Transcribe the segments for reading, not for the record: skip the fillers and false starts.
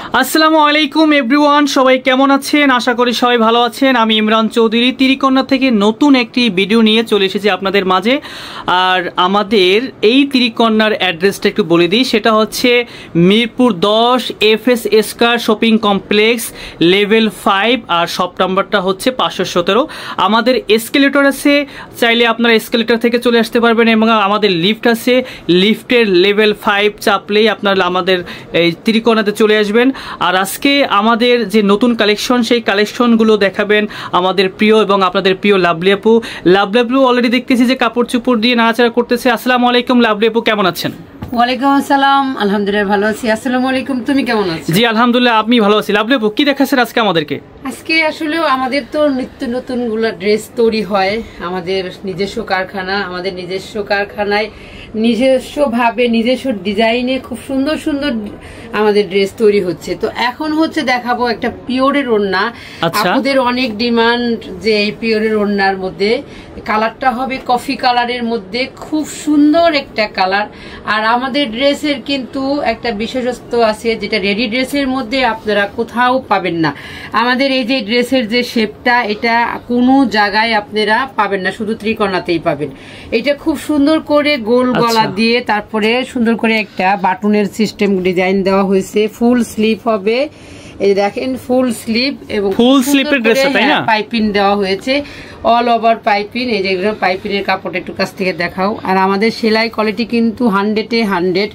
আসসালামু আলাইকুম এভরিওয়ান, সবাই কেমন আছেন? আশা করি সবাই ভালো আছেন। আমি ইমরান চৌধুরী তিরিকন্যা থেকে নতুন একটি ভিডিও নিয়ে চলে এসেছি আপনাদের মাঝে। আর আমাদের এই তিরিকন্যার অ্যাড্রেসটা একটু বলে দিই। সেটা হচ্ছে Mirpur 10 FS square shopping complex level 5 আর শপ নাম্বারটা হচ্ছে 517। আমাদের এসকেলেটর আছে, চাইলে আপনারা এসকেলেটর থেকে চলে আসতে পারবেন এবং আমাদের লিফট আছে, লিফটের লেভেল 5 চাপলেই আপনারা আমাদের এই তিরিকন্যাতে চলে আসবেন। আর আজকে আমাদের যে নতুন কালেকশন, সেই কালেকশনগুলো দেখাবেন আমাদের প্রিয় এবং আপনাদের প্রিয় লাভলি আপু। লাভলি আপু অলরেডি দেখতেছি যে কাপড় চুপড় দিয়ে নাড়াচাড়া করতেছে। আসসালামু আলাইকুম লাভলি আপু, কেমন আছেন? ওয়ালাইকুম আসসালাম, আলহামদুলিল্লাহ ভালো আছি। আসসালামু আলাইকুম, তুমি কেমন আছো? জি আলহামদুলিল্লাহ, আমি ভালো আছি। লাভলি আপু কি দেখাচ্ছেন আজকে আমাদেরকে? আজকে আসলে আমাদের তো নিত্য নতুন গুলা ড্রেস তৈরি হয়, আমাদের নিজস্ব কারখানা, আমাদের নিজস্ব কারখানায় নিজস্ব ভাবে নিজস্ব ডিজাইনে খুব সুন্দর সুন্দর আমাদের ড্রেস তৈরি হচ্ছে। তো এখন হচ্ছে দেখাবো একটা পিওরের ওড়না। আপনাদের অনেক ডিমান্ড যে এই পিওরের ওড়নার মধ্যে কালারটা হবে কফি কালারের মধ্যে, খুব সুন্দর একটা কালার। আর আমাদের ড্রেসের কিন্তু একটা বিশেষত্ব আছে, যেটা রেডি ড্রেসের মধ্যে আপনারা কোথাও পাবেন না। আমাদের এই যে ড্রেসের যে শেপটা, এটা কোনো জায়গায় আপনারা পাবেন না, শুধু ত্রিকোণাতেই পাবেন। এটা খুব সুন্দর করে গোল গলা দিয়ে তারপরে সুন্দর করে একটা বাটনের সিস্টেম ডিজাইন দেওয়া হয়েছে। ফুল স্লিভ হবে, এই দেখেন ফুল স্লিভ এবং ফুল স্লিভের ড্রেস তাই না? পাইপিং দেওয়া হয়েছে, অল ওভার পাইপিং। এই যে পাইপিংয়ের কাপড় একটু কাছ থেকে দেখাও। আর আমাদের সেলাই কোয়ালিটি কিন্তু 100-এ 100,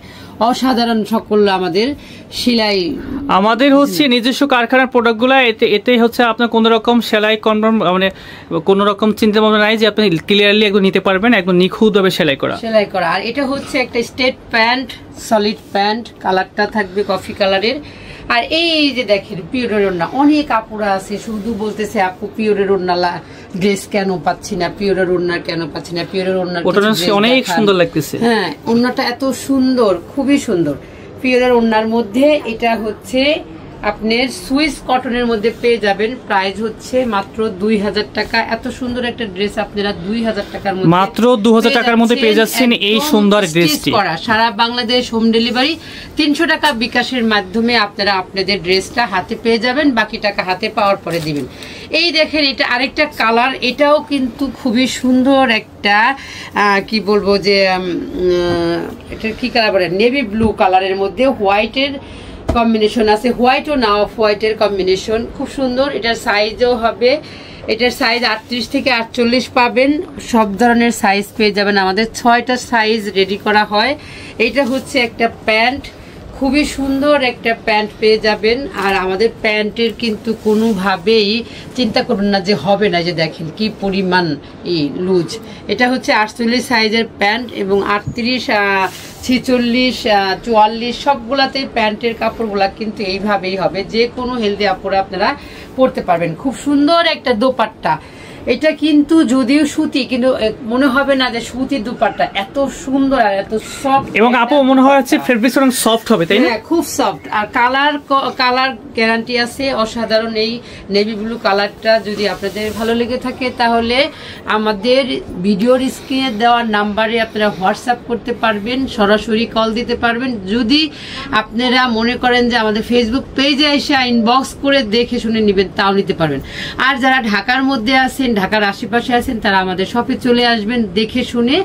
অসাধারণ সকল আমাদের সেলাই। আমাদের হচ্ছে নিজস্ব কারখানার প্রোডাক্টগুলো, এতে হচ্ছে আপনার কোনো রকম সেলাই কনফার্ম মানে কোনো রকম চিন্তা ভাবনা নাই যে আপনি ক্লিয়ারলি একদম নিতে পারবেন, একদম নিখুঁতভাবে সেলাই করা। আর এটা হচ্ছে একটা স্ট্রেট প্যান্ট, সলিড প্যান্ট, কালারটা থাকবে কফি কালারের। আর এই যে দেখেন পিওরের ওড়না, অনেক আপুরা আছে শুধু বলতেছে আপু পিওরের ওড়না ড্রেস কেন পাচ্ছি না, পিওরের ওড়না কেন পাচ্ছি না, পিওরের ওড়না অনেক সুন্দর লাগতেছে। হ্যাঁ, ওড়নাটা এত সুন্দর, খুবই সুন্দর পিওরের ওড়নার মধ্যে। এটা হচ্ছে আপনার সুইস কটনের মধ্যে পেয়ে যাবেন। প্রাইস হচ্ছে মাত্র 2000 টাকা। এত সুন্দর একটা ড্রেস আপনারা 2000 টাকার মধ্যে, মাত্র 2000 টাকার মধ্যে পেয়ে যাচ্ছেন এই সুন্দর ড্রেসটি। সারা বাংলাদেশ হোম ডেলিভারি, 300 টাকা বিকাশের মাধ্যমে আপনারা আপনাদের ড্রেসটা হাতে পেয়ে যাবেন, বাকি টাকা হাতে পাওয়ার পরে দিবেন। এই দেখেন এটা আরেকটা কালার, এটাও কিন্তু খুবই সুন্দর একটা কি বলবো যে এটা কি কালার বলে, নেভি ব্লু কালারের মধ্যে হোয়াইটের কম্বিনেশন আছে, হোয়াইট ও না অফ হোয়াইটের কম্বিনেশন, খুব সুন্দর। এটার সাইজও হবে, এটার সাইজ 38 থেকে 48 পাবেন। সব ধরনের সাইজ পেয়ে যাবেন, আমাদের 6টা সাইজ রেডি করা হয়। এটা হচ্ছে একটা প্যান্ট, খুবই সুন্দর একটা প্যান্ট পেয়ে যাবেন। আর আমাদের প্যান্টের কিন্তু কোনোভাবেই চিন্তা করবেন না যে হবে না, যে দেখেন কি পরিমাণ এই লুজ। এটা হচ্ছে 48 সাইজের প্যান্ট এবং 38, 46, 44 সবগুলাতেই প্যান্টের কাপড়গুলা কিন্তু এইভাবেই হবে। যে কোনো হেলদি আপুরা আপনারা পরতে পারবেন। খুব সুন্দর একটা দোপাট্টা, এটা কিন্তু যদিও সুতি কিন্তু মনে হবে না যে সুতির দুপাট্টা, এত সুন্দর আর এত সফট। এবং আপু মনে হয় হচ্ছে ফেব্রিক্স অনেক সফট হবে তাই না? হ্যাঁ, খুব সফট। আর কালার গ্যারান্টি আছে অসাধারণ। এই নেভি ব্লু কালারটা যদি আপনাদের ভালো লেগে থাকে তাহলে আমাদের ভিডিওর স্ক্রিনে দেওয়ার নাম্বারে আপনারা হোয়াটসঅ্যাপ করতে পারবেন, সরাসরি কল দিতে পারবেন। যদি আপনারা মনে করেন যে আমাদের ফেসবুক পেজে এসে ইনবক্স করে দেখে শুনে নেবেন, তাও নিতে পারবেন। আর যারা ঢাকার মধ্যে আছেন, ঢাকার আশেপাশে আছেন, তারা আমাদের শপে চলে আসবেন, দেখে শুনে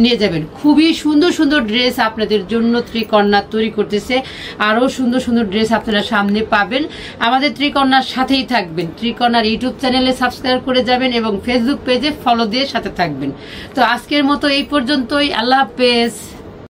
নিয়ে যাবেন। খুবই সুন্দর সুন্দর ড্রেস আপনাদের জন্য ত্রিকন্যা তৈরি করতেছে। আরো সুন্দর সুন্দর ড্রেস আপনারা সামনে পাবেন। আমাদের ত্রিকন্যার সাথেই থাকবেন, ত্রিকন্যার ইউটিউব চ্যানেলে সাবস্ক্রাইব করে যাবেন এবং ফেসবুক পেজে ফলো দিয়ে সাথে থাকবেন। তো আজকের মতো এই পর্যন্তই, আল্লাহ হাফেজ।